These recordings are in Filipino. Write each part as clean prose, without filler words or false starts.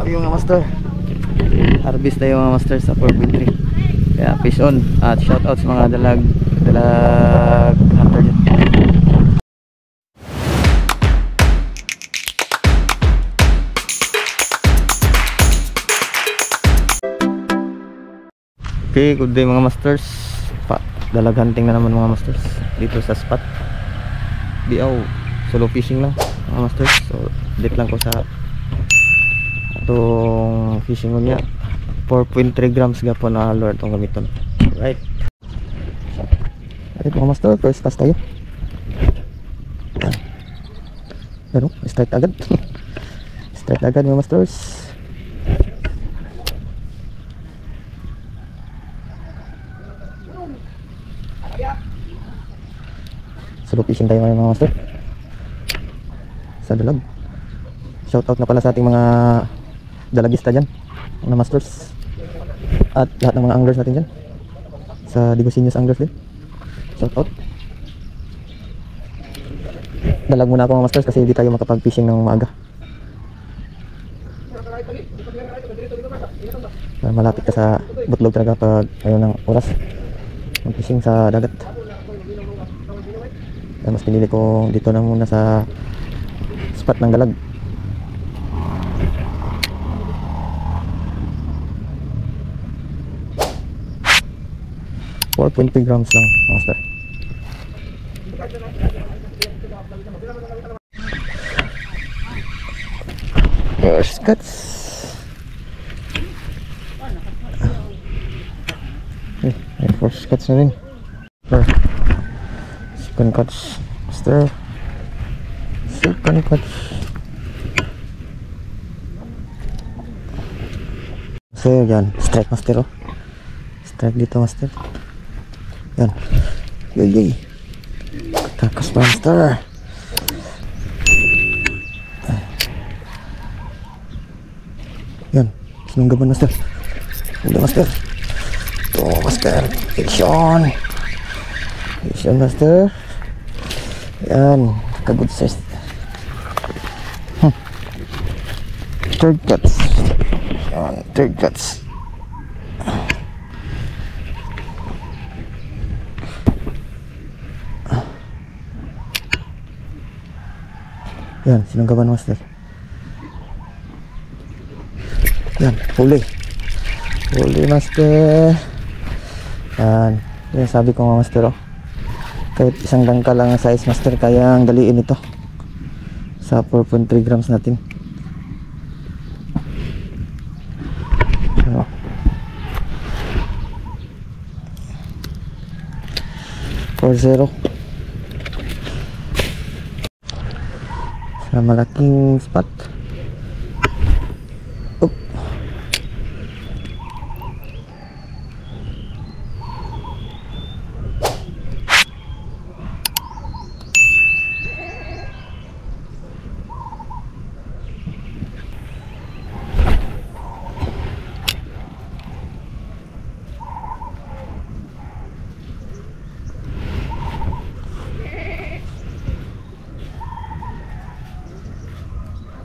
yung mga master. Harvest tayo mga master sa 4.3. Kaya fish on. At shout out sa mga dalag hunter dyan. Okay, good day mga masters. Dalag hunting na naman mga masters dito sa spot. Diaw, solo fishing lang mga masters. So dip lang ko sa itong fishing ko niya. 4.3 grams gapon na lure itong gamiton. Right. Okay mga master, first cast tayo. Pero start agad. Start agad mga masters. Solo fishing tayo mga master sa dalag. Shoutout na pala sa ating mga dalagista dyan, mga masters, at lahat ng mga anglers natin dyan sa Digosinius Anglers din. Shoutout. Dalag muna ako mga masters kasi hindi tayo makapag fishing ng maaga. Malapit ka sa butlog talaga pag ayaw ng oras mag fishing sa dagat. Kaya mas pinili ko dito na muna sa spot ng dalag. .3 grams lang master. First cuts. May first cuts na rin. Second cuts master. Second cuts. So yan, strike master oh. Strike dito master. Yan. Yay. Takas master. Yan. Sinunggaban master. Udah master. Tuh master. Action. Action master. Yan. Ka-good size. Third cuts. Yan. Third cuts. Yan, sinunggaban master. Yan, huli. Huli master. Yan, yan sabi ko mga master oh. Kahit isang dangkal lang ang size master, kaya ang daliin ito sa 4.3 grams natin. So, for 0 sa malaking spot. Oop.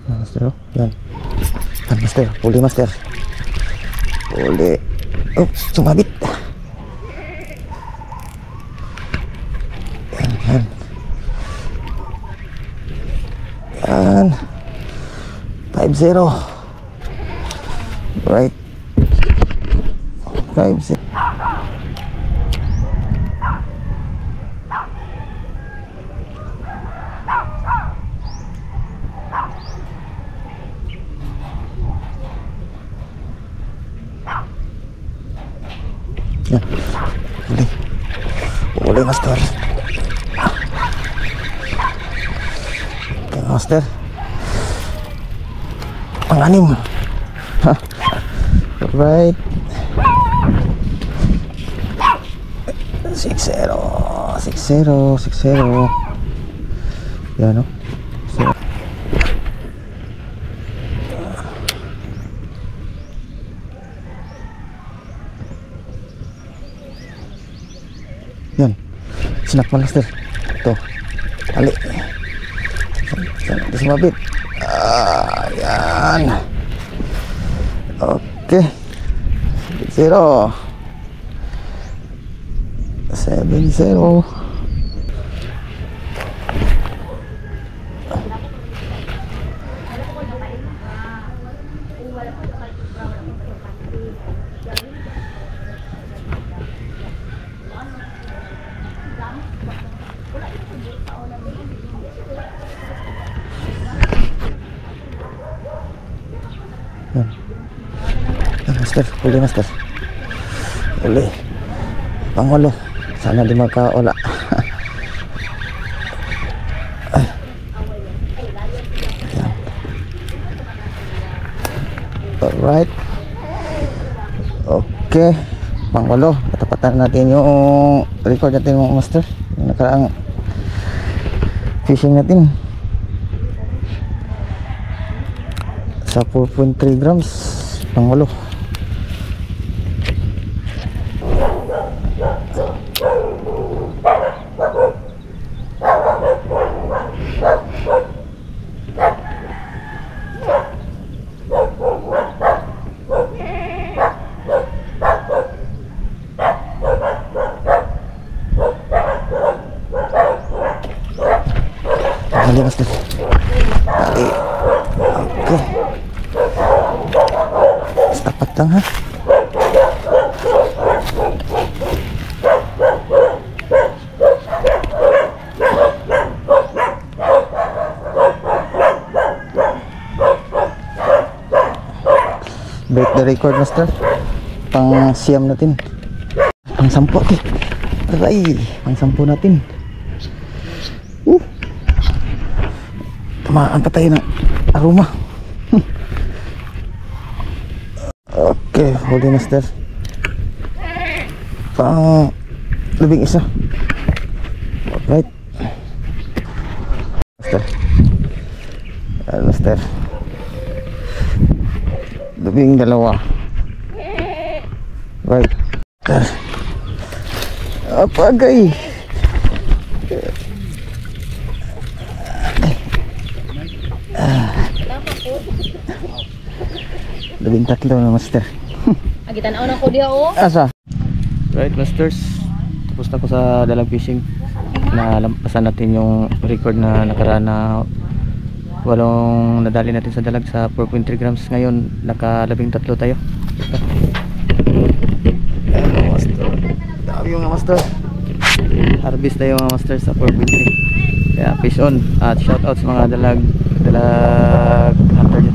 Master, oh. Yan. Yan master, huli master. Huli. Oh, sumabit. Yan. Yan. 5-0. Right. 5-0. Yan. Huli. Huli master. Yan master. Panganim. Right. 6-0. 6-0. 6-0. Yan o. Yan, sinakman master. Ito, ali. Saan sumabit? Yan. Okay. 0 7-0. Yan. Master, huli master. Huli. Pangulo. Sana di magkaula. Ay. Yan. Alright. Okay. Pangulo. Patapatan natin yung record natin mga master. Yung nakaraang fishing natin. Sa 4.3 grams. Pangulo. Dali master. Dali. Okay. Tapat lang ha. Break the record master. Pang siyam natin. Pang 10 okay. Aray. Pang 10 natin. Tamaan pa tayo ng aroma. Okay, huli master. Pang 11. Alright. Master. Ayan master. 12. Right. Apagay. 13 na master. Agitan na ko diha oh. Asa? Right masters. Tapos na ko sa dalag fishing. Nalampasan natin yung record na nakaraan na walong nadali natin sa dalag sa 4.3 grams. Ngayon naka 13 tayo. Master. Dami yung master. Harvest tayo mga master sa 4.3. Kaya fish on. At shout out sa mga dalag hunter dyan.